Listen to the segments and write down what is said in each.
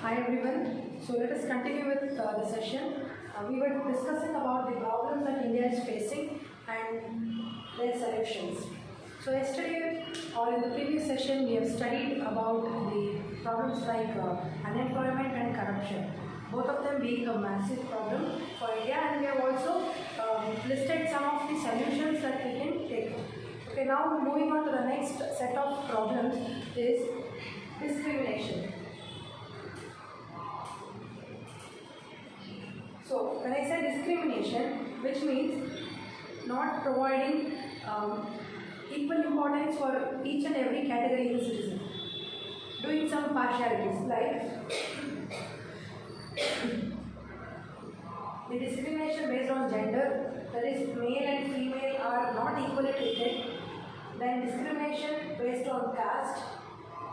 Hi everyone. So let us continue with the session. We were discussing about the problems that India is facing and their solutions. So yesterday or in the previous session we have studied about the problems like unemployment and corruption. Both of them being a massive problem for India, and we have also listed some of the solutions that we can take. Okay, now moving on to the next set of problems is discrimination. So when I say discrimination, which means not providing equal importance for each and every category in the citizen, doing some partialities like the discrimination based on gender, that is male and female are not equally treated. Then discrimination based on caste,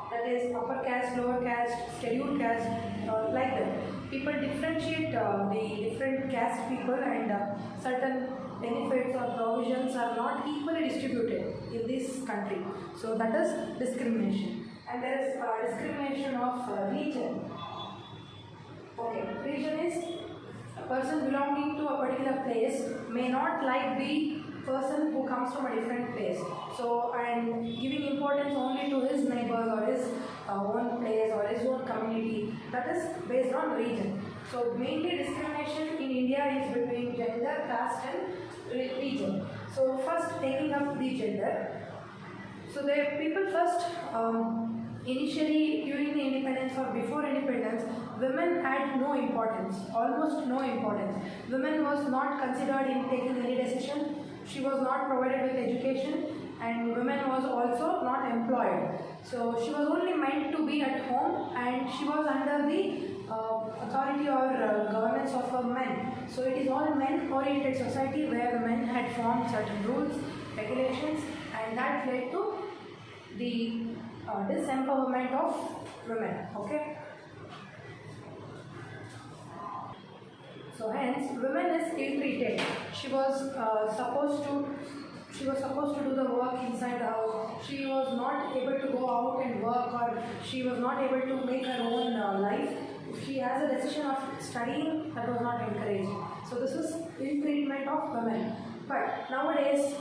that is upper caste, lower caste, scheduled caste, like that. People differentiate the different caste people, and certain benefits or provisions are not equally distributed in this country. So that is discrimination. And there is discrimination of region. Okay, region is a person belonging to a particular place may not like the person who comes from a different place. So, and giving importance only to his neighbors or his own place or his own community, that is based on region. So, mainly discrimination in India is between gender, caste and region. So, first taking up the gender. So, the people first initially during the independence or before independence, women had no importance, almost no importance. Women was not considered in taking any decision. She was not provided with education, and women was also not employed. So she was only meant to be at home, and she was under the authority or governance of men. So it is all men-oriented society where the men had formed certain rules, regulations, and that led to the disempowerment of women. Okay. So hence, women is ill-treated. She was supposed to do the work inside the house. She was not able to go out and work, or she was not able to make her own life. If she has a decision of studying, that was not encouraged. So this is ill-treatment of women. But nowadays,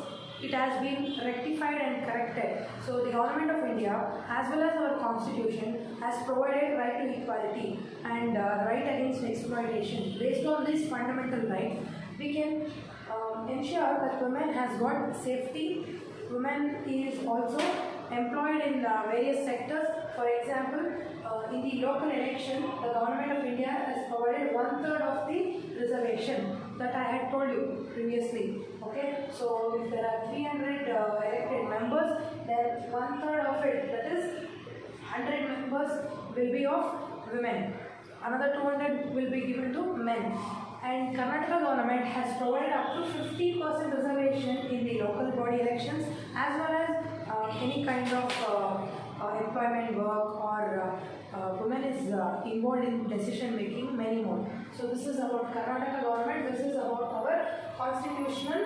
it has been rectified and corrected. So the government of India, as well as our constitution, has provided right to equality and right against exploitation. Based on this fundamental right, we can ensure that women has got safety. Women is also employed in various sectors. For example, in the local election, the government of India has provided 1/3 of the reservation that I had told you previously. Okay, so if there are 300 elected members, then 1/3 of it, that is 100 members, will be of women. Another 200 will be given to men. And Karnataka government has provided up to 50% reservation in the local body elections, as well as any kind of employment work, or women is involved in decision making, many more. So this is about Karnataka government. This is about our constitutional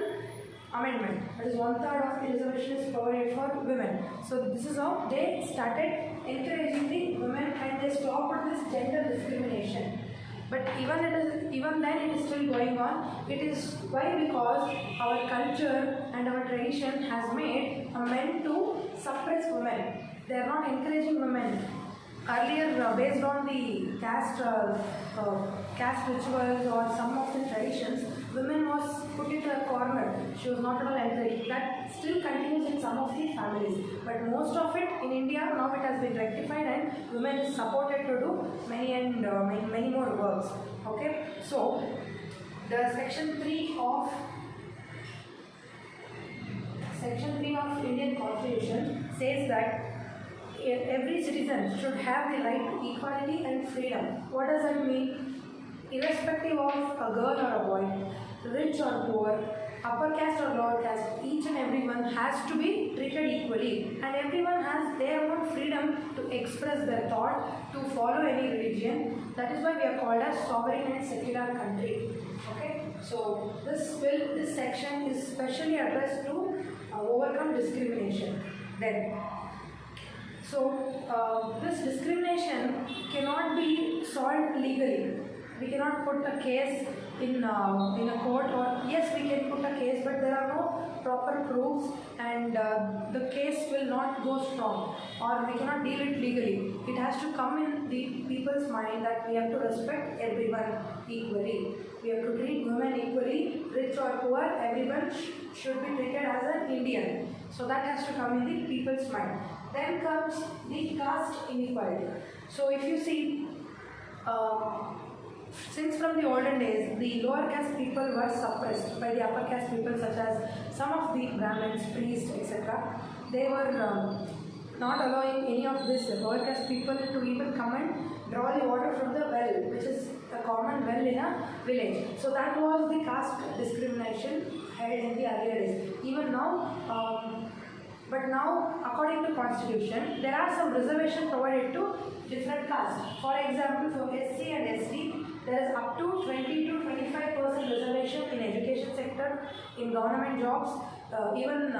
amendment. That is 1/3 of the reservation is provided for women. So this is how they started encouraging the women, and they stopped this gender discrimination. But even then it is still going on. It is why? Because our culture and our tradition has made men to suppress women. They are not encouraging women. Earlier, based on the caste rituals or some of the traditions, women was put into a corner. She was not at all encouraged. That still continues in some of the families. But most of it in India, now it has been rectified, and women is supported to do many more works. Okay. So, the Section 3 of Indian Constitution says that every citizen should have the right to equality and freedom. What does that mean? Irrespective of a girl or a boy, rich or poor, upper caste or lower caste, each and everyone has to be treated equally, and everyone has their own freedom to express their thought, to follow any religion. That is why we are called as sovereign and secular country. Okay, so this section is specially addressed to overcome discrimination. Then, so this discrimination cannot be solved legally. We cannot put a case in a court, or yes, we can put a case, but there are no proper proofs, and the case will not go strong, or we cannot deal it legally. It has to come in the people's mind that we have to respect everyone equally. We have to treat women equally, rich or poor, everyone should be treated as an Indian. So that has to come in the people's mind. Then comes the caste inequality. So if you see, since from the olden days, the lower caste people were suppressed by the upper caste people, such as some of the Brahmins, priests, etc. They were not allowing any of this lower caste people to even come and draw the water from the well, which is a common well in a village. So that was the caste discrimination held in the earlier days. Even now, but now, according to Constitution, there are some reservation provided to different castes. For example, for SC and ST, there is up to 20 to 25% reservation in education sector, in government jobs. Even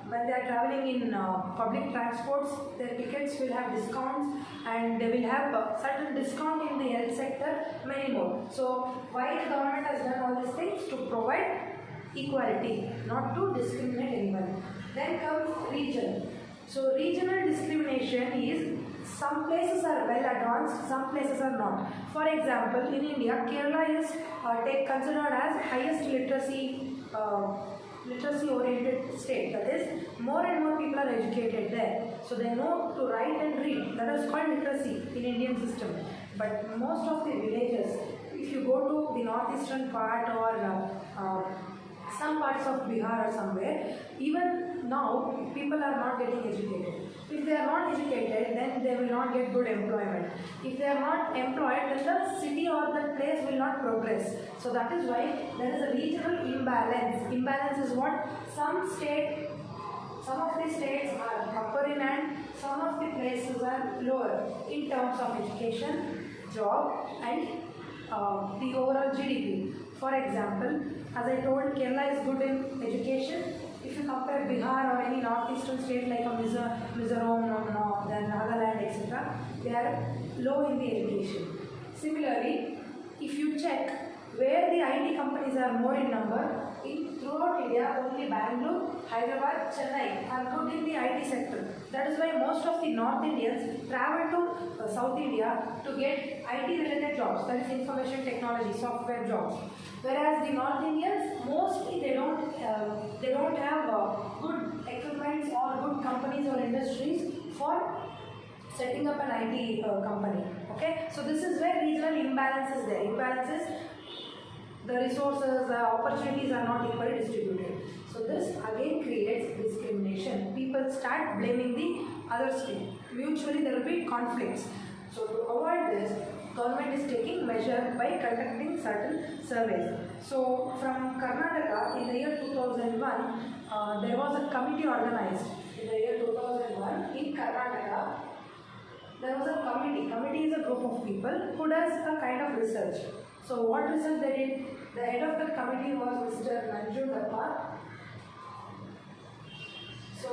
when they are traveling in public transports, their tickets will have discounts, and they will have a certain discount in the health sector, many more. So, why the government has done all these things? To provide equality, not to discriminate anyone. Then comes region. So regional discrimination is some places are well advanced, some places are not. For example, in India, Kerala is considered as highest literacy oriented state. That is, more and more people are educated there. So they know to write and read. That is called literacy in Indian system. But most of the villages, if you go to the northeastern part or some parts of Bihar or somewhere, even now people are not getting educated. If they are not educated, then they will not get good employment. If they are not employed, then the city or the place will not progress. So that is why there is a regional imbalance. Imbalance is what? Some of the states are upper in hand, some of the places are lower in terms of education, job, and the overall GDP. For example, as I told, Kerala is good in education. If you compare Bihar or any northeastern state like a Mizoram, then Nagaland, etc., they are low in the education. Similarly, if you check where the IT companies are more in number, throughout India, only Bangalore, Hyderabad, Chennai are good in the IT sector. That is why most of the North Indians travel to South India to get IT related jobs, that is information technology, software jobs. Whereas the North Indians, mostly they don't have good equipments or good companies or industries for setting up an IT company. Okay, so this is where regional imbalance is there. Imbalance is the resources, the opportunities are not equally distributed. So this again creates discrimination. People start blaming the other state. Mutually there will be conflicts. So to avoid this, government is taking measure by conducting certain surveys. So from Karnataka in the year 2001, there was a committee organized. In the year 2001 in Karnataka, there was a committee. Committee is a group of people who does a kind of research. So what research they did? The head of the committee was Mr. Nanju Dappa. So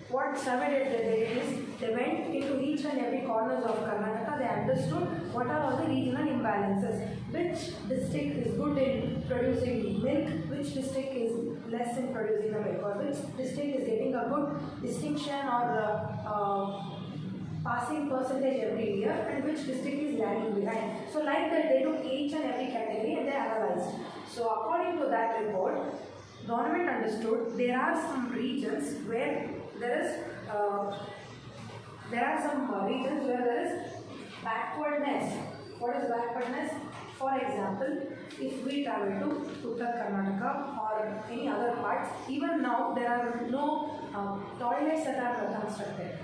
what survey they did is they went into each and every corners of Karnataka. They understood what are all the regional imbalances. Which district is good in producing milk, which district is less in producing the milk, or which district is getting a good distinction or passing percentage every year, and which district is lagging behind. So like that, they took each and every category and they analyzed. So according to that report, government understood there are some regions where there is backwardness. What is backwardness? For example, if we travel to Uttar Karnataka or any other parts, even now there are no toilets that are constructed.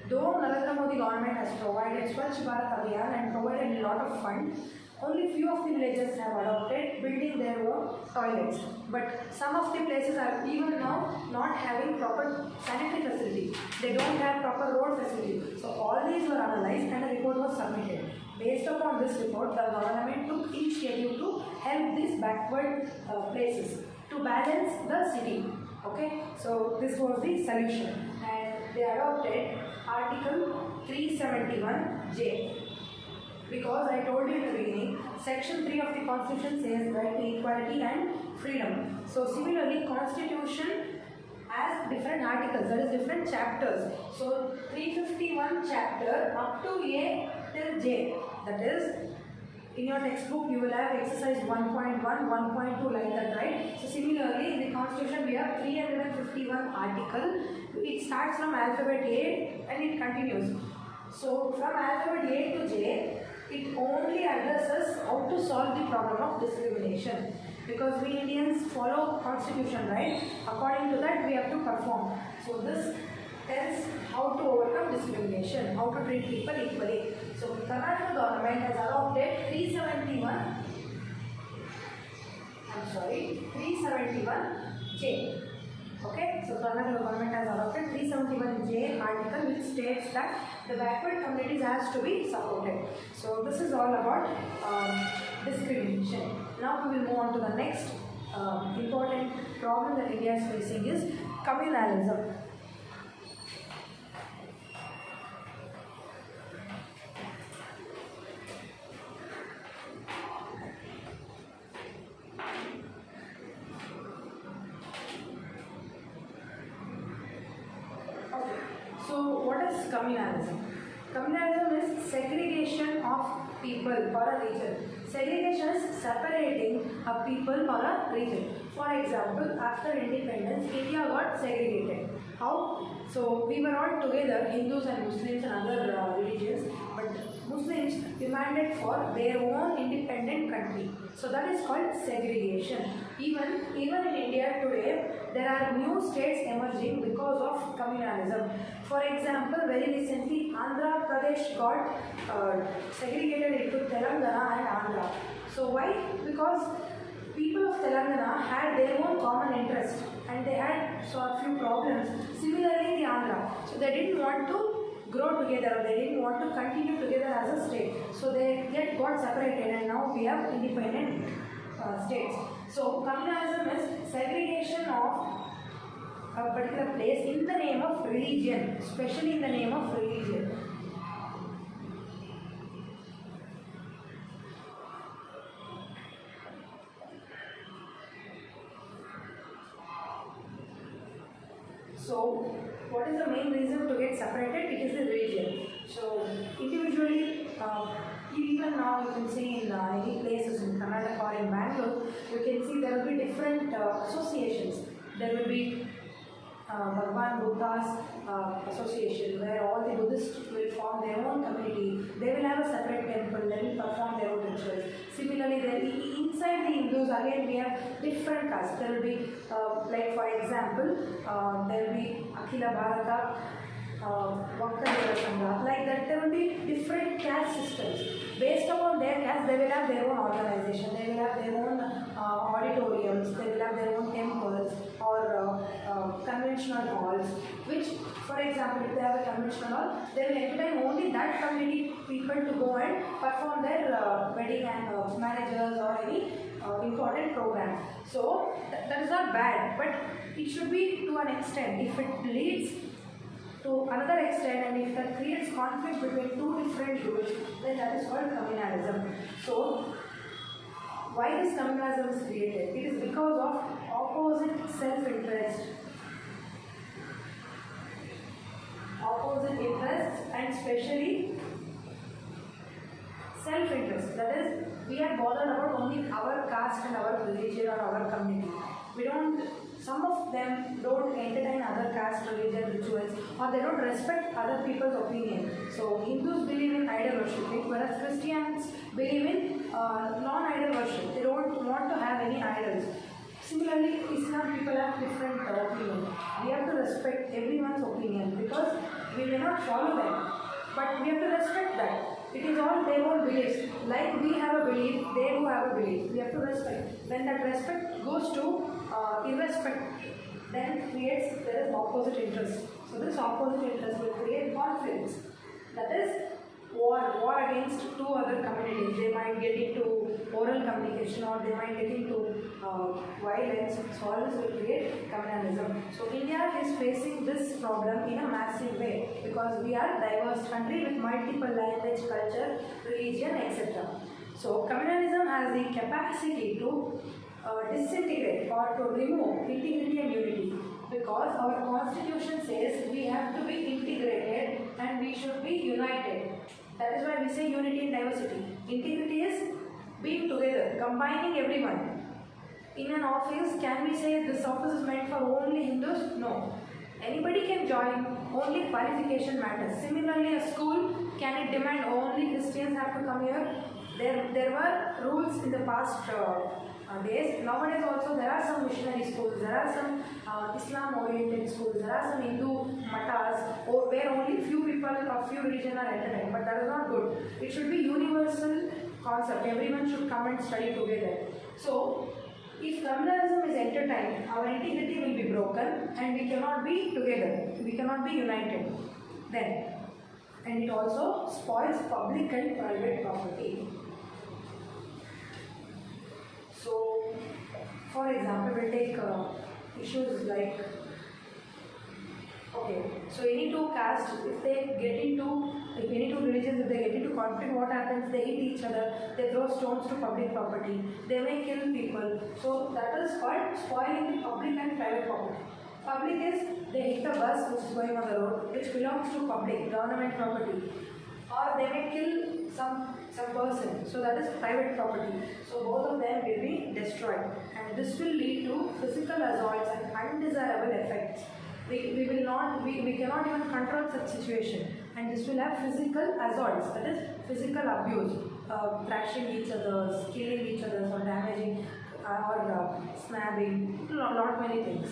Though Narendra Modi government has provided Swachh Bharat Abhiyan and provided a lot of funds, only few of the villages have adopted building their own toilets. But some of the places are even now not having proper sanitary facility. They don't have proper road facility. So all these were analyzed and a report was submitted. Based upon this report, the government took initiative to help these backward places to balance the city. Okay, so this was the solution, and they adopted Article 371J. Because I told you in the beginning, section 3 of the constitution says right to equality and freedom. So similarly, constitution has different articles, that is different chapters. So 351 chapter up to A till J, that is in your textbook you will have exercise 1.1, 1.2 like that, right? So similarly in the constitution we have 351 article. It starts from alphabet A and it continues. So from alphabet A to J, it only addresses how to solve the problem of discrimination. Because we Indians follow constitution, right? According to that we have to perform. So this tells how to overcome discrimination, how to treat people equally. So Karnataka government has adopted 371J. Okay, so Karnataka government has adopted 371J article which states that the backward communities has to be supported. So this is all about discrimination. Now we will move on to the next important problem that India is facing is communalism. So what is communalism? Communalism is segregation of people or a region. Segregation is separating a people or a region. For example, after independence, India got segregated. How? So we were all together, Hindus and Muslims and other religions, but Muslims demanded for their own independent country. So that is called segregation. Even in India today, there are new states emerging because of communalism. For example, very recently, Andhra Pradesh got segregated into Telangana and Andhra. So why? Because people of Telangana had their own common interest and they had a few problems. Similarly, the Andhra. So they didn't want to grow together, they didn't want to continue together as a state. So they got separated and now we have independent states. So communalism is segregation of a particular place in the name of religion, especially in the name of religion. So what is the main reason to get separated? It is the religion. So individually, even now you can see in any places in Karnataka or in Bangalore, you can see there will be different associations. There will be Bhagwan Buddha's association where all the Buddhists will form their own community. They will have a separate temple, they will perform their own rituals. Similarly, inside the Hindus again we have different castes. There will be like for example, there will be Akhila Bharata Vakadeva Sangha. Like that there will be different caste systems. Based upon their caste, they will have their own organization, they will have their own auditoriums, they will have their own temples or conventional halls, which for example if they have a conventional hall, they will entertain only that community people to go and perform their wedding and marriages or any important programs. So that is not bad, but it should be to an extent. If it leads to another extent and if that creates conflict between two different groups, then that is called communalism. So why this communalism is created? It is because of opposite self-interest. Opposite interests and especially self-interest. That is, we are bothered about only our caste and our religion or our community. We don't, some of them don't entertain other caste, religion, rituals, or they don't respect other people's opinion. So Hindus believe in idol worshiping, whereas Christians believe in non-idol worship. They don't want to have any idols. Similarly, Islam people have different opinion. We have to respect everyone's opinion because we may not follow them, but we have to respect that. It is all their own beliefs. Like we have a belief, they do have a belief. We have to respect. When that respect goes to irrespect, then there is opposite interest. So this opposite interest will create conflicts. That is, war against two other communities. They might get into oral communication or they might get into violence. So all this will create communalism. So India is facing this problem in a massive way because we are a diverse country with multiple language, culture, religion, etc. So communalism has the capacity to disintegrate or to remove integrity and unity, because our constitution says we have to be integrated and we should be united. That is why we say unity and diversity. Integrity is being together, combining everyone. In an office, can we say this office is meant for only Hindus? No. Anybody can join, only qualification matters. Similarly, a school, can it demand only Christians have to come here? There were rules in the past days. Nowadays also there are some missionary schools, there are some Islam oriented schools, there are some Hindu matas where only few people of few religion are entertained, but that is not good. It should be universal concept, everyone should come and study together. So if communalism is entertained, our integrity will be broken and we cannot be together, we cannot be united then. And it also spoils public and private property. So, for example, we'll take issues like, okay, so any two castes, if any two religions, if they get into conflict, what happens? They hit each other, they throw stones to public property, they may kill people. So that is called spoiling the public and private property. Public is, they hit the bus which is going on the road, which belongs to public, government property. Or they may kill some person, so that is private property. So both of them will be destroyed, and this will lead to physical assaults and undesirable effects. We cannot even control such situation, and this will have physical assaults, that is physical abuse, thrashing each other, killing each other, or damaging, or snapping, not many things.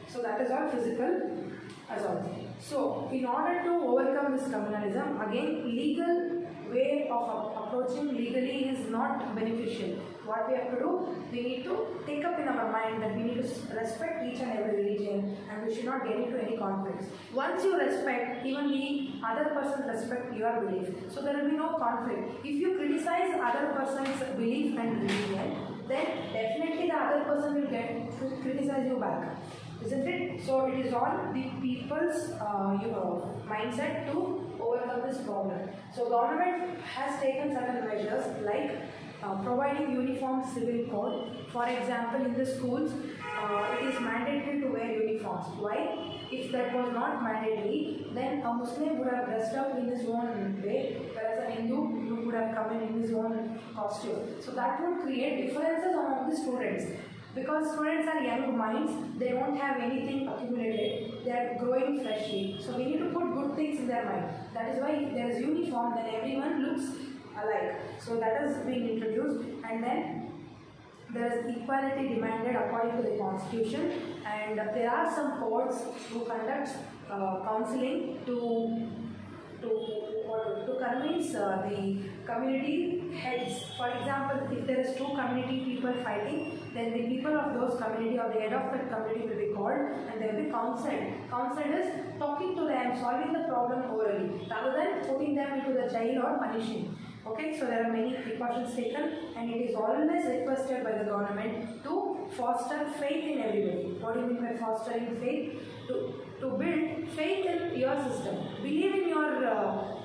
So that is all physical assault. So in order to overcome this communalism, again, legal way of approaching legally is not beneficial. What we have to do, we need to take up in our mind that we need to respect each and every religion and we should not get into any conflicts. Once you respect, even the other person respect your belief. So there will be no conflict. If you criticize other person's belief and religion, then definitely the other person will get to criticize you back. Isn't it? So it is all the people's mindset to overcome this problem. So government has taken certain measures like providing uniform civil code. For example, in the schools, it is mandatory to wear uniforms. Why? If that was not mandatory, then a Muslim would have dressed up in his own way, whereas a Hindu would have come in his own costume. So that would create differences among the students. Because students are young minds, they don't have anything accumulated, they are growing freshly. So we need to put good things in their mind. That is why if there is uniform, then everyone looks alike. So that is being introduced, and then there is equality demanded according to the constitution, and there are some courts who conduct counseling to convince the community heads. For example, if there is two community people fighting, then the people of those community or the head of that community will be called and they will be counseled. Counseled is talking to them, solving the problem orally, rather than putting them into the jail or punishing. Okay, so there are many precautions taken, and it is always requested by the government to foster faith in everybody. What do you mean by fostering faith? To build faith in your system. Believe in your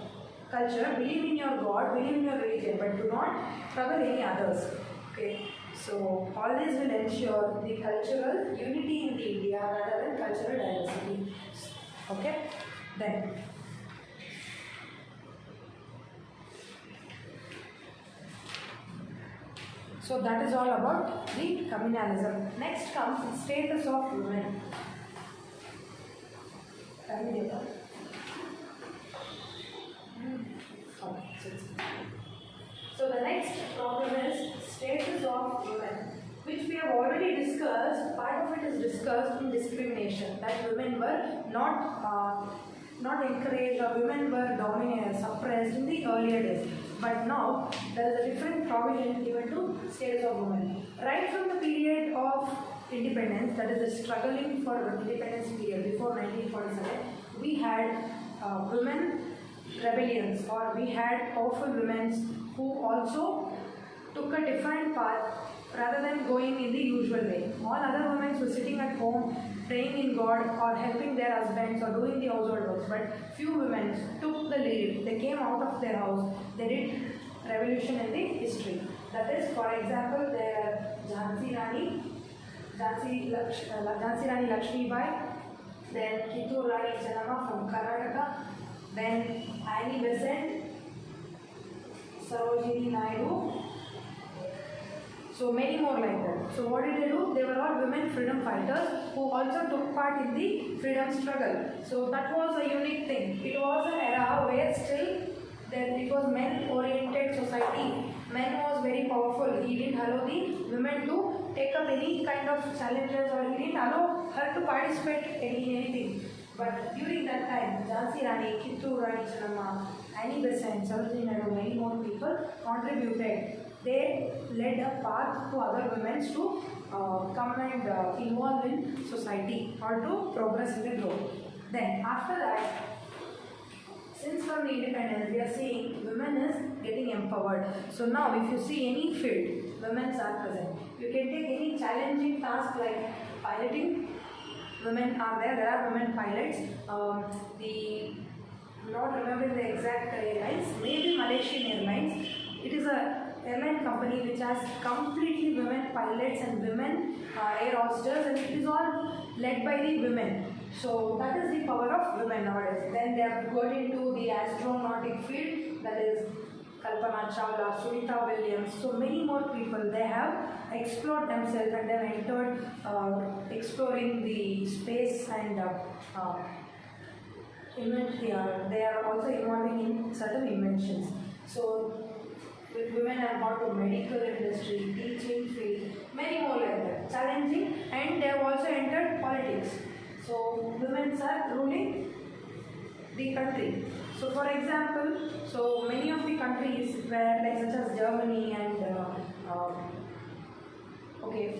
culture, believe in your God, believe in your religion, but do not trouble any others. Okay, so all this will ensure the cultural unity in India rather than cultural diversity. Okay, then. So that is all about the communalism. Next comes the status of women. So the next problem is status of women, which we have already discussed. Part of it is discussed in discrimination, that women were not encouraged, or women were dominated, suppressed in the earlier days. But now there is a different provision given to status of women. Right from the period of independence, that is the struggling for independence period before 1947, we had women rebellions, or we had powerful women who also took a different path rather than going in the usual way. All other women were sitting at home praying in God or helping their husbands or doing the household works, but few women took the lead. They came out of their house, they did revolution in the history. That is, for example, there are Jhansi Rani Lakshmi Bai, then Kittur Rani Channamma from Karnataka, then Annie Besant, Sarojini Naidu, so many more like that. So what did they do? They were all women freedom fighters who also took part in the freedom struggle. So that was a unique thing. It was an era where still it was men-oriented society. Men was very powerful. He didn't allow the women to take up any kind of challenges, or he didn't allow her to participate in anything. But during that time, Jhansi Rani, Kittur Rani Channamma, Annie Besant, Sarojini Naidu, many more people contributed. They led a path to other women to come and involve in society or to progress in the growth. Then after that, since from the independence, we are seeing women is getting empowered. So now if you see any field, women are present. You can take any challenging task like piloting. Women are there. There are women pilots. Not remembering the exact airlines, maybe Malaysian Airlines. It is a airline company which has completely women pilots and women air hostess, and it is all led by the women. So that is the power of women nowadays. Then they have got into the astronautic field, that is Kalpana Chawla, Sunita Williams, so many more people. They have explored themselves and they have entered exploring the space and they are also involving in certain inventions. So women have gone to medical industry, teaching field, many more like that, challenging, and they have also entered politics. So women are ruling the country. So for example, so many of the countries where, like such as Germany and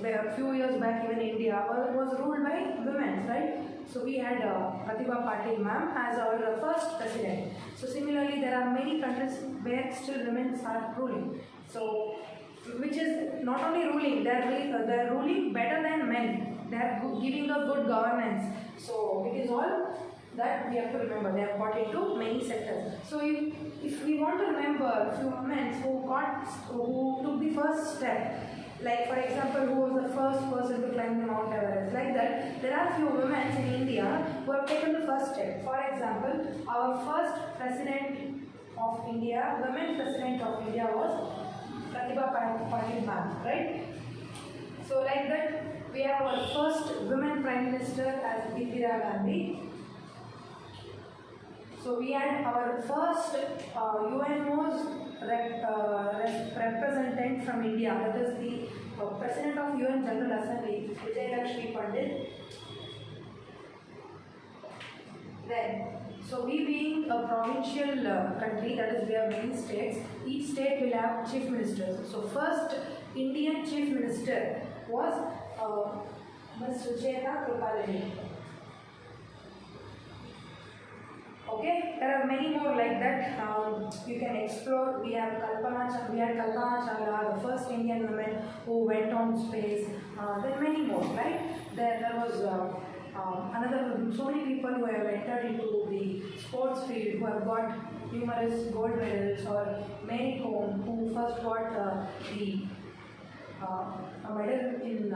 where a few years back even India was ruled by women, right? So we had Pratibha Patil ma'am as our first president. So similarly, there are many countries where still women are ruling. So which is not only ruling, they are ruling better than men. They are giving a good governance. So it is all that we have to remember. They have got into many sectors. So if we want to remember a few women who took the first step, like for example, who was the first person to climb the Mount Everest, like that, there are few women in India who have taken the first step. For example, our first president of India, women president of India was Pratibha Patil ma'am, right? So like that, we have our first women prime minister as Indira Gandhi. So we had our first UNO's representative from India, that is the President of UN General Assembly, Vijay Lakshmi Pandit. Then, so we being a provincial country, that is we have many states, each state will have chief ministers. So first Indian chief minister was Ms. Sucheta Kripalani. Okay, there are many more like that. You can explore. We had Kalpana Chawla, the first Indian woman who went on space. There are many more, right? There was so many people who have entered into the sports field, who have got numerous gold medals, or Mary Kom, who first got a medal in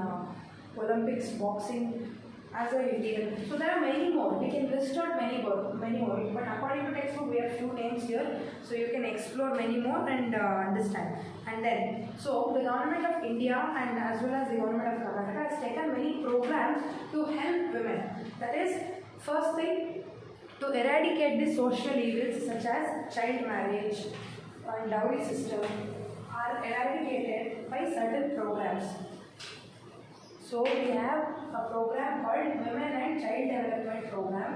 Olympics boxing as an Indian. So there are many more. We can list out many more. But according to textbook, we have few names here, so you can explore many more and understand. And then, so the government of India and as well as the government of Karnataka has taken many programs to help women. That is, first thing, to eradicate the social evils such as child marriage and dowry system are eradicated by certain programs. So we have a program called Women and Child Development Program.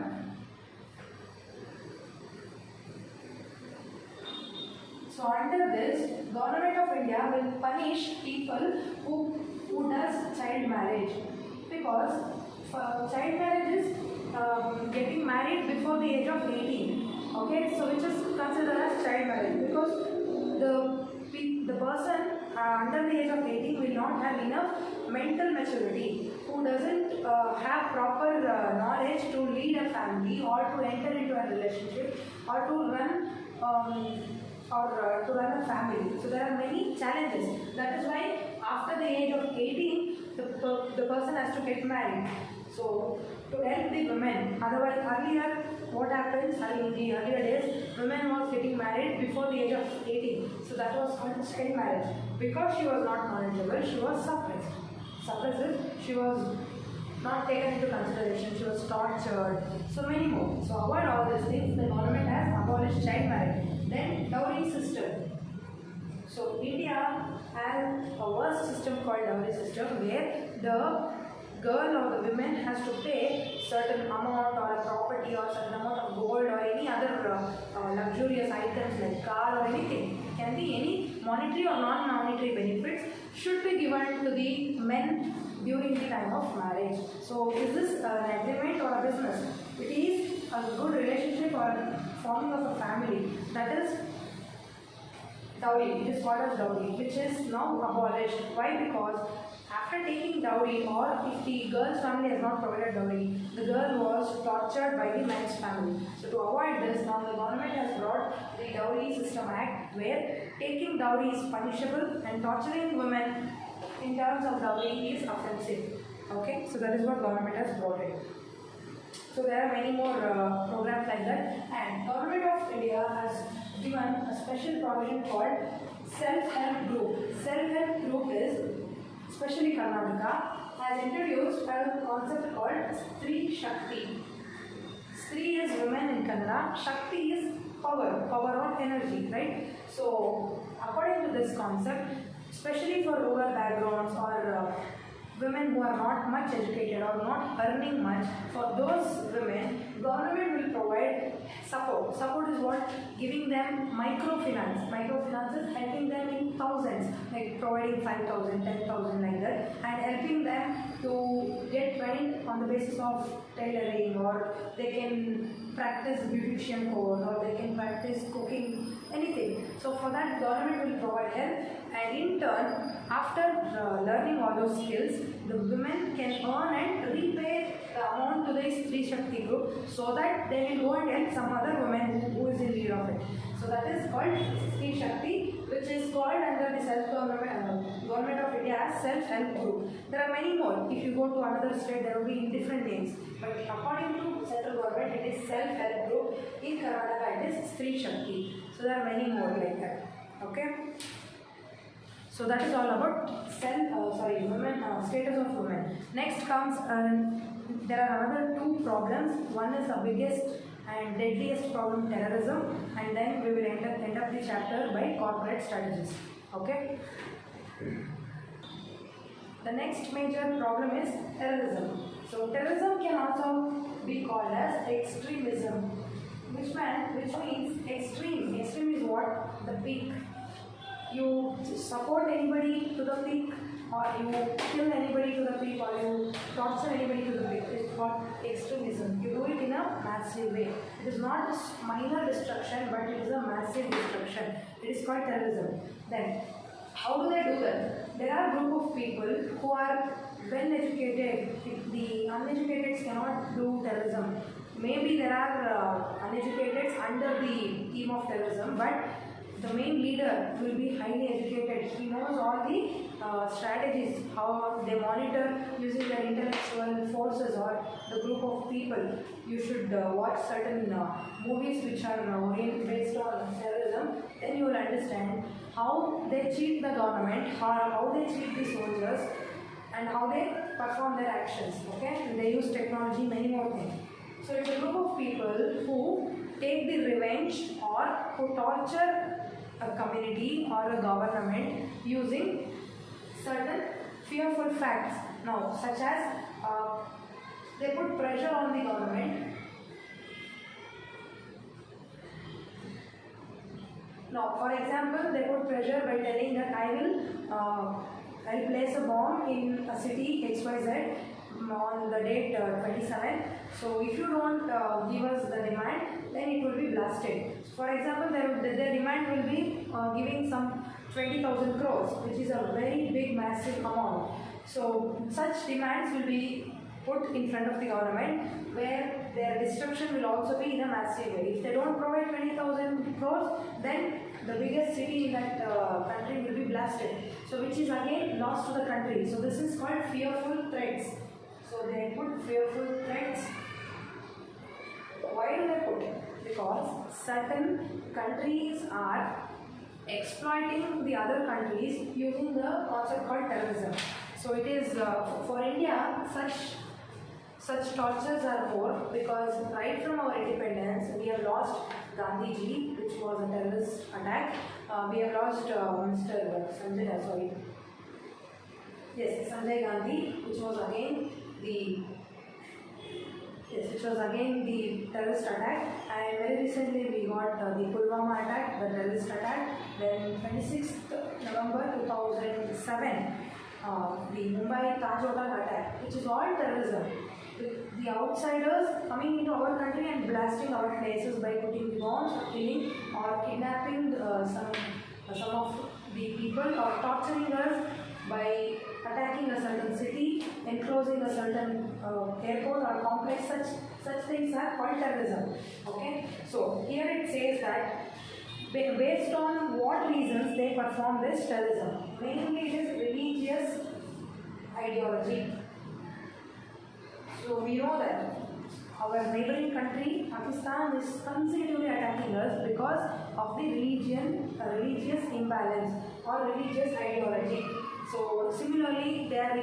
So under this, Government of India will punish people who does child marriage, because child marriage is getting married before the age of 18. Okay, so which is considered as child marriage because the person under the age of 18 will not have enough mental maturity, who doesn't have proper knowledge to lead a family or to enter into a relationship or to run to run a family. So there are many challenges. That is why after the age of 18, the person has to get married. So to help the women, otherwise earlier what happens in the earlier days, women was getting married before the age of 18. So that was called child marriage. Because she was not knowledgeable, she was suppressed. Suppressed is she was not taken into consideration, she was tortured, so many more. So avoid all these things, the government has abolished child marriage. Then dowry system. So India has a worse system called dowry system where the girl or the woman has to pay certain amount or a property or certain amount of gold or any other luxurious items like car or anything. It can be any monetary or non-monetary benefits should be given to the men during the time of marriage. So is this an agreement or a business? It is a good relationship or a forming of a family. That is dowry. It is called as dowry, which is now abolished. Why? Because after taking dowry, or if the girl's family has not provided dowry, the girl was tortured by the man's family. So to avoid this, now the government has brought the Dowry System Act, where taking dowry is punishable and torturing women in terms of dowry is offensive. Okay, so that is what government has brought it. So there are many more programs like that, and Government of India has given a special provision called self-help group. Self-help group is, especially Karnataka, has introduced a concept called Stree Shakti. Stree is women in Kannada, Shakti is power or energy, right? So according to this concept, especially for rural backgrounds or women who are not much educated or not earning much, for those women, government will provide support. Support is what? Giving them microfinance. Microfinance is helping them in thousands, like providing 5,000, 10,000 like that, and helping them to get trained on the basis of tailoring, or they can practice beautician course, or they can practice cooking, anything. So for that, government will provide help, and in turn, after learning all those skills, the women can earn and repay the amount to the Stree Shakti group, so that they will go and help some other woman who is in need of it. So that is called Stree Shakti, which is called under the Government of India as self-help group. There are many more. If you go to another state, there will be different names. But according to central government, it is self-help group. In Karnataka, it is Stree Shakti. So there are many more like that. Okay. So that is all about women, status of women. Next comes, there are another two problems. One is the biggest and deadliest problem, terrorism, and then we will end up the chapter by corporate strategies. Okay. The next major problem is terrorism. So terrorism can also be called as extremism, which means extreme. Extreme is what? The peak. You support anybody to the peak, or you kill anybody to the peak, or you torture anybody to the peak. It's called extremism. You do it in a massive way. It is not a minor destruction, but it is a massive destruction. It is called terrorism. Then, how do they do that? There are a group of people who are well educated. The uneducated cannot do terrorism. Maybe there are uneducated under the theme of terrorism, but the main leader will be highly educated. He knows all the strategies, how they monitor using their intellectual forces or the group of people. You should watch certain movies which are based on terrorism. Then you will understand how they cheat the government, how they cheat the soldiers, and how they perform their actions. Okay, and they use technology, many more things. So it's a group of people who take the revenge or who torture a community or a government using certain fearful facts. Now, such as they put pressure on the government. Now, for example, they put pressure by telling that I'll place a bomb in a city XYZ, on the date 27. So if you don't give us the demand, then it will be blasted. For example, their demand will be giving some 20,000 crores, which is a very big, massive amount. So such demands will be put in front of the government, where their destruction will also be in a massive way. If they don't provide 20,000 crores, then the biggest city in that country will be blasted. So which is again loss to the country. So this is called fearful threats. So they put fearful threats. Why do they put it? Because certain countries are exploiting the other countries using the concept called terrorism. So it is for India, such tortures are more, because right from our independence we have lost Gandhiji, which was a terrorist attack. We have lost Mr. Sanjay Gandhi, which was again the terrorist attack, and very recently we got the Pulwama attack, the terrorist attack. Then 26th November 2007, the Mumbai Taj Hotel attack, which is all terrorism. The outsiders coming into our country and blasting our places by putting bombs, killing or kidnapping some of the people, or torturing us by attacking a certain city, enclosing a certain airport or complex. Such things are called terrorism. Okay, so here it says that based on what reasons they perform this terrorism. Mainly it is religious ideology. So we know that our neighboring country, Pakistan, is consecutively attacking us because of the religious imbalance or religious ideology. So similarly, they are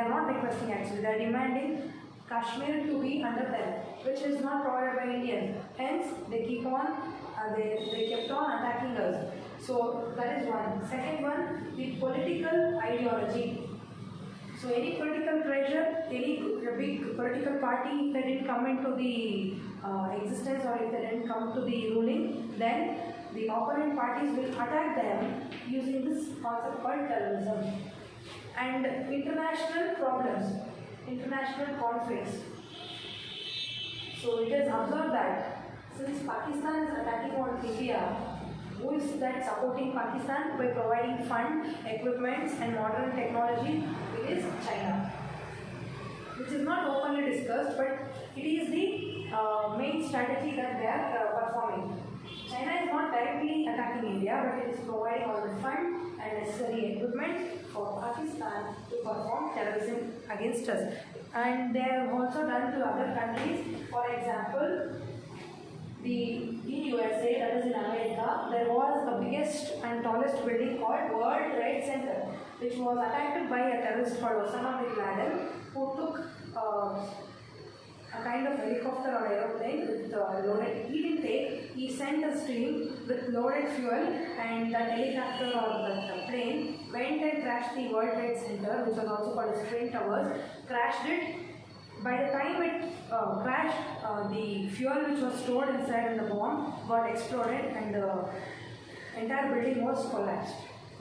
not requesting actually, they are demanding Kashmir to be under them, which is not provided by Indians. Hence, they kept on attacking us. So that is one. Second one, the political ideology. So any political pressure, any big political party, if they didn't come into the existence, or if they didn't come to the ruling, then the opponent parties will attack them using this concept called terrorism. And international problems, international conflicts. So it is observed that since Pakistan is attacking on India, who is that supporting Pakistan by providing fund, equipments and modern technology? It is China, which is not openly discussed, but it is the main strategy that they are performing. China is not directly attacking India, but it is providing all the fund and necessary equipment for Pakistan to perform terrorism against us. And they have also done to other countries. For example, in USA, that is in America, there was the biggest and tallest building called World Trade Center, which was attacked by a terrorist called Osama bin Laden, who took a kind of helicopter or aeroplane with loaded. He didn't take, he sent a stream with loaded fuel, and that helicopter or that plane went and crashed the World Trade Center, which was also called as Twin Towers, crashed it. By the time it crashed, the fuel which was stored inside in the bomb got exploded, and the entire building was collapsed.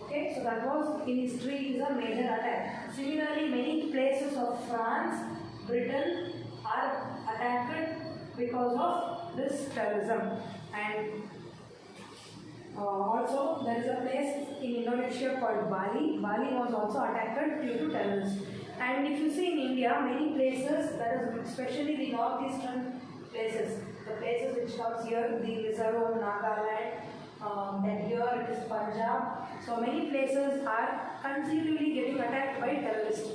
Okay, so that was in history, it is a major attack. Similarly, many places of France, Britain are attacked because of this terrorism. And also there is a place in Indonesia called Bali. Bali was also attacked due to terrorism. And if you see in India, many places, that is especially the northeastern places, the places which comes here, the Mizoram, Nagaland, then here it is Punjab. So many places are consecutively getting attacked by terrorists.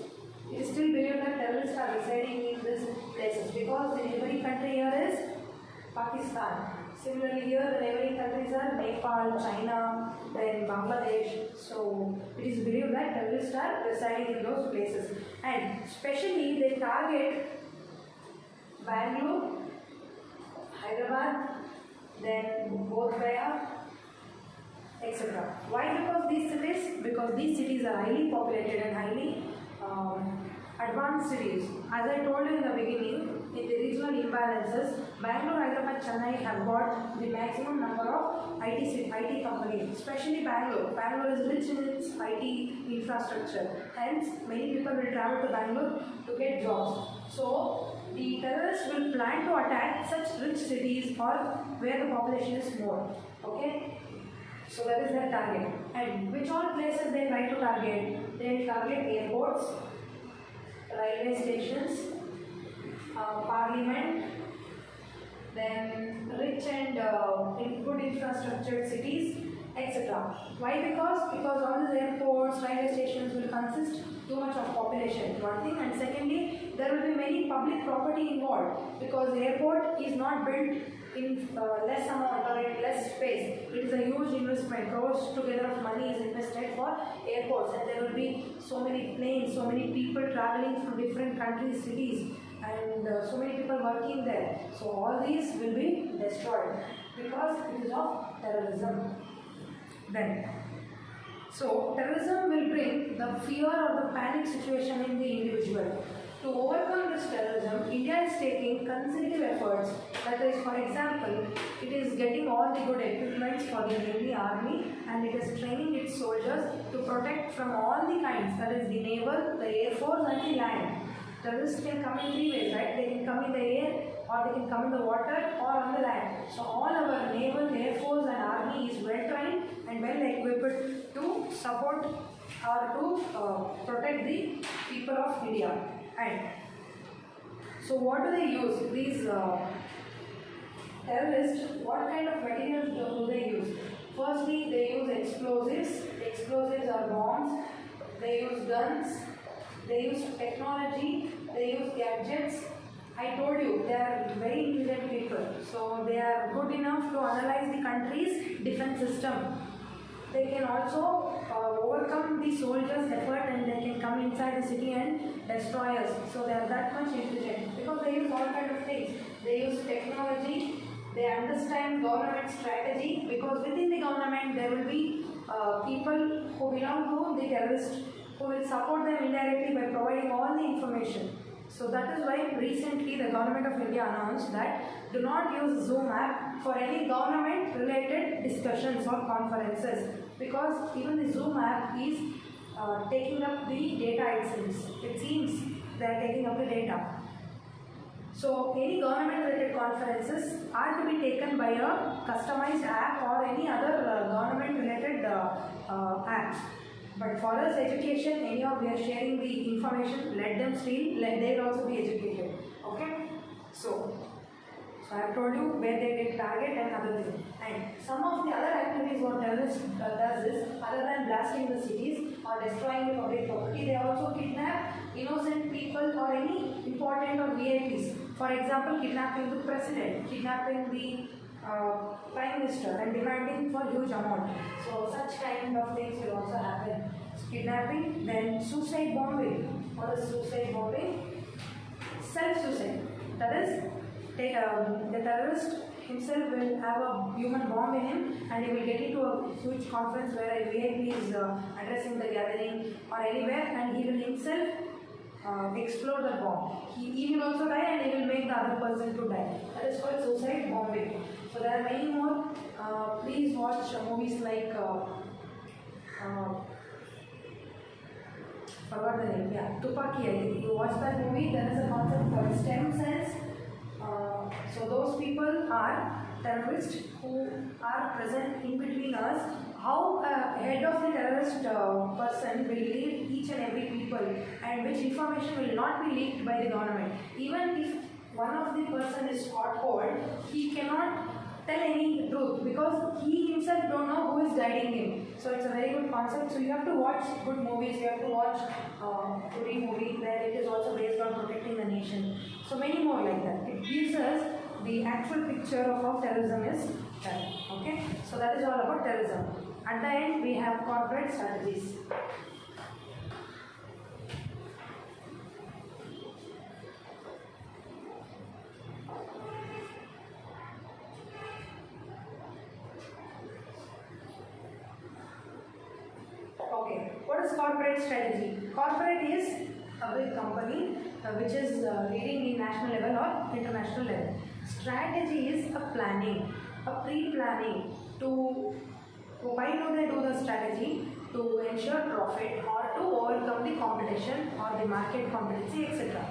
It is still believed that terrorists are residing in these places because the neighboring country here is Pakistan. Similarly, here the neighboring countries are Nepal, China, then Bangladesh. So it is believed that terrorists are residing in those places. And especially they target Bangalore, Hyderabad, then Bodh Gaya, etc. Why? Because these cities are highly populated and highly advanced cities. As I told you in the beginning, in the regional imbalances, Bangalore, Hyderabad, Chennai have got the maximum number of IT companies, especially Bangalore. Bangalore is rich in its IT infrastructure. Hence, many people will travel to Bangalore to get jobs. So, the terrorists will plan to attack such rich cities or where the population is more. Okay? So that is their target. And which all places they try to target? They will target airports, railway stations, parliament, then rich and good infrastructured cities, etc. Why? Because all these airports, railway stations will consist too much of population, one thing, and secondly, there will be many public property involved because the airport is not built in less amount or in less space. It is a huge investment. Crores together of money is invested for airports, and there will be so many planes, so many people traveling from different countries, cities, and so many people working there. So all these will be destroyed because it is of terrorism. Then, so terrorism will bring the fear or the panic situation in the individual. To overcome this terrorism, India is taking considerable efforts. That is, for example, it is getting all the good equipments for the Navy, Army, and it is training its soldiers to protect from all the kinds. That is, the naval, the air force, and the land. Terrorists can come in three ways, right? They can come in the air, or they can come in the water, or on the land. So all our naval, air force, and army is well trained and well equipped to support or to protect the people of India. And so what do they use? These terrorists, what kind of materials do they use? Firstly, they use explosives. Explosives are bombs. They use guns. They use technology. They use gadgets. I told you, they are very intelligent people. So they are good enough to analyze the country's defense system. They can also overcome the soldiers' effort and they can come inside the city and destroy us. So they are that much intelligent because they use all kinds of things. They use technology, they understand government strategy because within the government there will be people who belong to the terrorists who will support them indirectly by providing all the information. So that is why recently the government of India announced that do not use Zoom app for any government related discussions or conferences because even the Zoom app is taking up the data itself. It seems they are taking up the data. So any government related conferences are to be taken by a customized app or any other government related app. But for us education, anyhow we are sharing the information, let them steal, they will also be educated. Okay? So I have told you where they get target and other things. And some of the other activities what terrorists does is, other than blasting the cities or destroying the public property, they also kidnap innocent people or any important or VIPs. For example, kidnapping the president, kidnapping the Prime Minister and demanding for huge amount. So such kind of things will also happen. Kidnapping, then suicide bombing. What is suicide bombing? Self-suicide. That is, the terrorist himself will have a human bomb in him and he will get into a huge conference where a VIP is addressing the gathering or anywhere and he will himself explode the bomb. He will also die and he will make the other person to die. That is called suicide bombing. So there are many more. Please watch movies like forgot the name. Yeah, Tupaki. I think you watch that movie. There is a concept called stem cells. So those people are terrorists who are present in between us. How a head of the terrorist person will lead each and every people and which information will not be leaked by the government. Even if one of the person is caught hold, he cannot tell any truth because he himself don't know who is guiding him. So it's a very good concept. So you have to watch good movies, you have to watch Uri movie where it is also based on protecting the nation. So many more like that. It gives us the actual picture of how terrorism is done. Okay? So that is all about terrorism. At the end, we have corporate strategies. Okay, what is corporate strategy? Corporate is a big company which is leading in national level or international level. Strategy is a planning, a pre-planning to, why do they do the strategy? To ensure profit or to overcome the competition or the market competency, etc.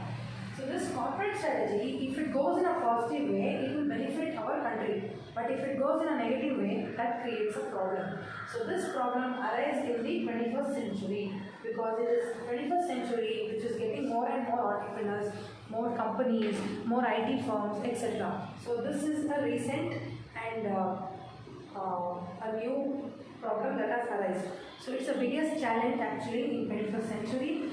So this corporate strategy, if it goes in a positive way, it will benefit our country. But if it goes in a negative way, that creates a problem. So this problem arises in the 21st century because it is 21st century which is getting more and more entrepreneurs, more companies, more IT firms, etc. So this is a recent and a new problem that has arisen. So it's the biggest challenge actually in 21st century,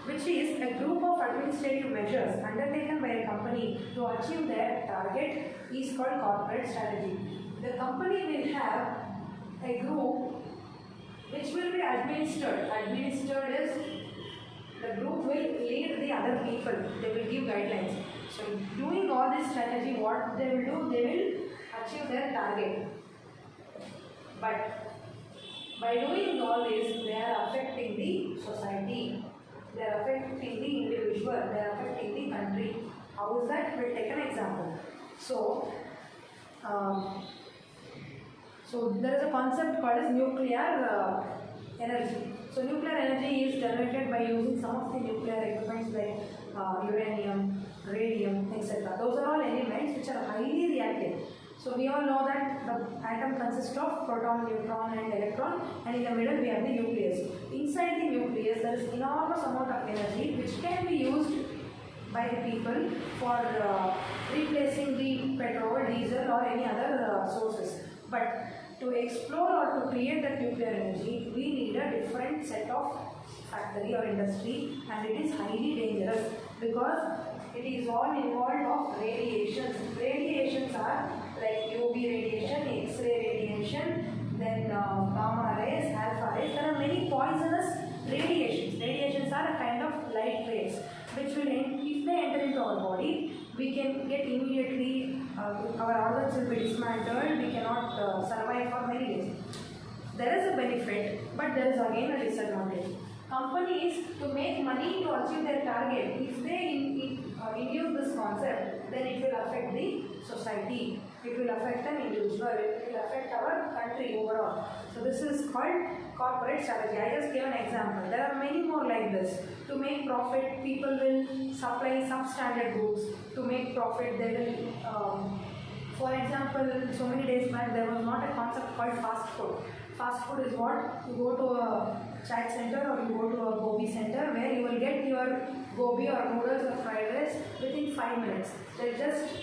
which is a group of administrative measures undertaken by a company to achieve their target is called corporate strategy. The company will have a group which will be administered. Administered is the group will lead the other people. They will give guidelines. So doing all this strategy, what they will do, they will achieve their target. But by doing all this, they are affecting the society. They are affecting the individual, they are affecting the country. How is that? We'll take an example. So there is a concept called as nuclear energy. So nuclear energy is generated by using some of the nuclear equipments like uranium, radium, etc. Those are all elements which are highly reactive. So we all know that the atom consists of proton, neutron and electron, and in the middle we have the nucleus. Inside the nucleus there is enormous amount of energy which can be used by the people for replacing the petrol, diesel or any other sources. But to explore or to create that nuclear energy, we need a different set of factory or industry, and it is highly dangerous because it is all involved of radiations. Radiations are like UV radiation, X-ray radiation, then gamma rays, alpha rays. There are many poisonous radiations. Radiations are a kind of light rays which will, if they enter into our body, we can get immediately, our organs will be dismantled, we cannot survive for many days. There is a benefit, but there is again a disadvantage. Companies, to make money to achieve their target, if they induce this concept, then it will affect the society, it will affect an individual, it will affect our country overall. So this is called corporate strategy. I just gave an example. There are many more like this. To make profit, people will supply substandard goods. To make profit, they will, for example, so many days back there was not a concept called fast food. Fast food is what? You go to a chat center or you go to a gobi center where you will get your gobi or noodles or fried rice within 5 minutes. They just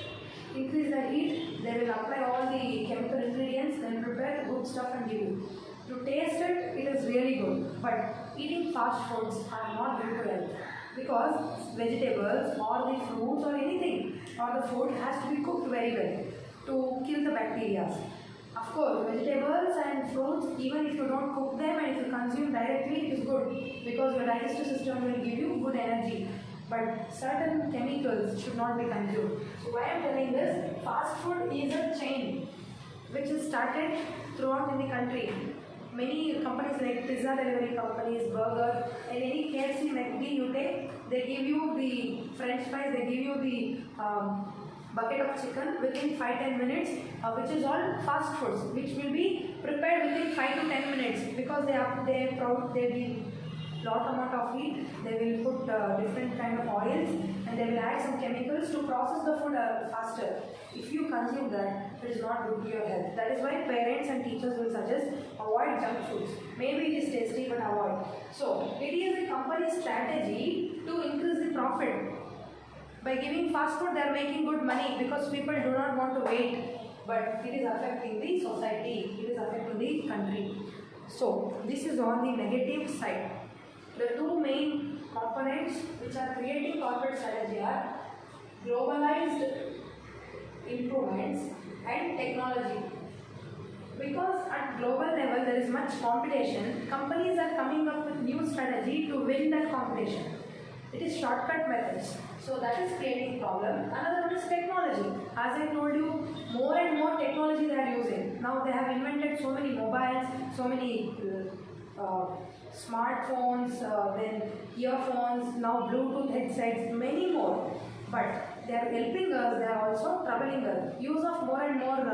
increase the heat, they will apply all the chemical ingredients, then prepare the good stuff and give you. To taste it, it is really good. But eating fast foods are not good to health because vegetables or the fruits or anything or the food has to be cooked very well to kill the bacteria. Of course, vegetables and fruits, even if you don't cook them and if you consume directly, it is good because your digestive system will give you good energy. But certain chemicals should not be consumed. So why I am telling this, fast food is a chain which is started throughout in the country. Many companies like pizza delivery companies, burger, and any KFC, McD you take, they give you the french fries, they give you the bucket of chicken within 5-10 minutes, which is all fast foods, which will be prepared within 5 to 10 minutes because they give lot amount of heat. They will put different kind of oils and they will add some chemicals to process the food faster. If you consume that, it is not good to your health. That is why parents and teachers will suggest avoid junk foods. Maybe it is tasty, but avoid. So it is a company's strategy to increase the profit. By giving fast food, they are making good money because people do not want to wait. But it is affecting the society, it is affecting the country. So this is on the negative side. The two main components which are creating corporate strategy are globalized improvements and technology. Because at global level there is much competition, companies are coming up with new strategy to win that competition. It is shortcut methods. So that is creating problem. Another one is technology. As I told you, more and more technology they are using. Now they have invented so many mobiles, so many smartphones, then earphones, now Bluetooth headsets, many more. But they are helping us, they are also troubling us. Use of more and more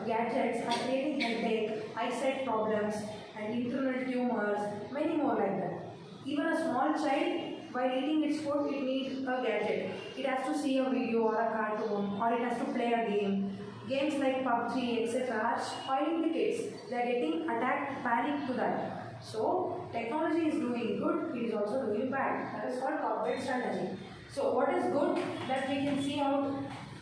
gadgets are creating headache, eyesight problems, and internal tumors, many more like that. Even a small child, while eating its food, it needs a gadget. It has to see a video or a cartoon, or it has to play a game. Games like PUBG, etc. are spoiling the kids. They are getting attacked, panic to that. So, technology is doing good, it is also doing bad. That is called corporate strategy. So, what is good that we can see out?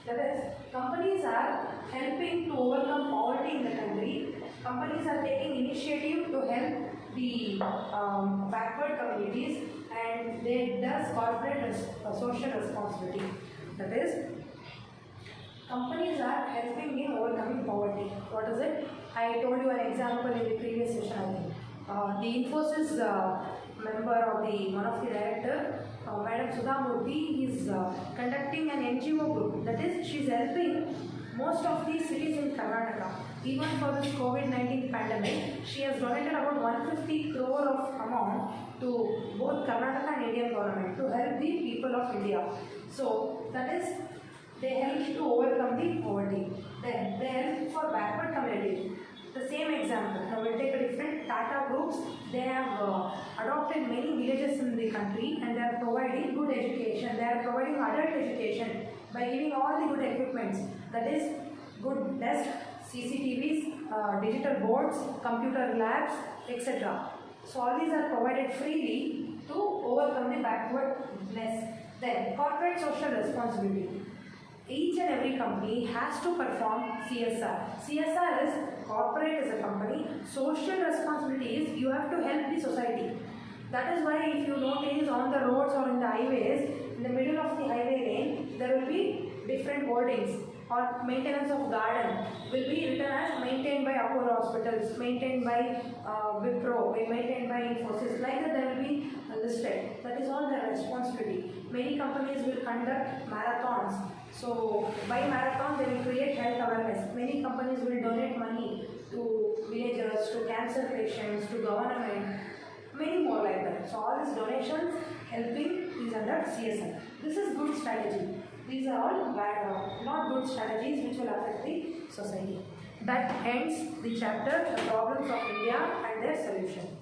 That is, companies are helping to overcome poverty in the country. Companies are taking initiative to help the backward communities, and they does corporate social responsibility. That is, companies are helping in overcoming poverty. What is it? I told you an example in the previous session, I think. The Infosys member of one of the director, Madam Sudha Murthy, is conducting an NGO group. That is, she is helping most of the cities in Karnataka. Even for this COVID-19 pandemic, she has donated about 150 crore of amount to both Karnataka and Indian government to help the people of India. So that is, they help to overcome the poverty. Then they help for backward communities. The same example, now we'll take a different Tata groups. They have adopted many villages in the country, and they are providing good education. They are providing adult education by giving all the good equipments. That is, good desk, CCTVs, digital boards, computer labs, etc. So all these are provided freely to overcome the backwardness. Then corporate social responsibility. Each and every company has to perform CSR. CSR is corporate as a company. Social responsibility is you have to help the society. That is why if you notice on the roads or in the highways, in the middle of the highway lane, there will be different hoardings, or maintenance of garden will be written as maintained by Apollo Hospitals, maintained by Wipro, maintained by Infosys. Like that there will be listed. That is all their responsibility. Many companies will conduct marathons. So by marathon they will create health awareness. Many companies will donate money to villagers, to cancer patients, to government, many more like that. So all these donations helping is under CSR. This is good strategy. These are all bad, not good strategies which will affect the society. That ends the chapter, the problems of India and their solution.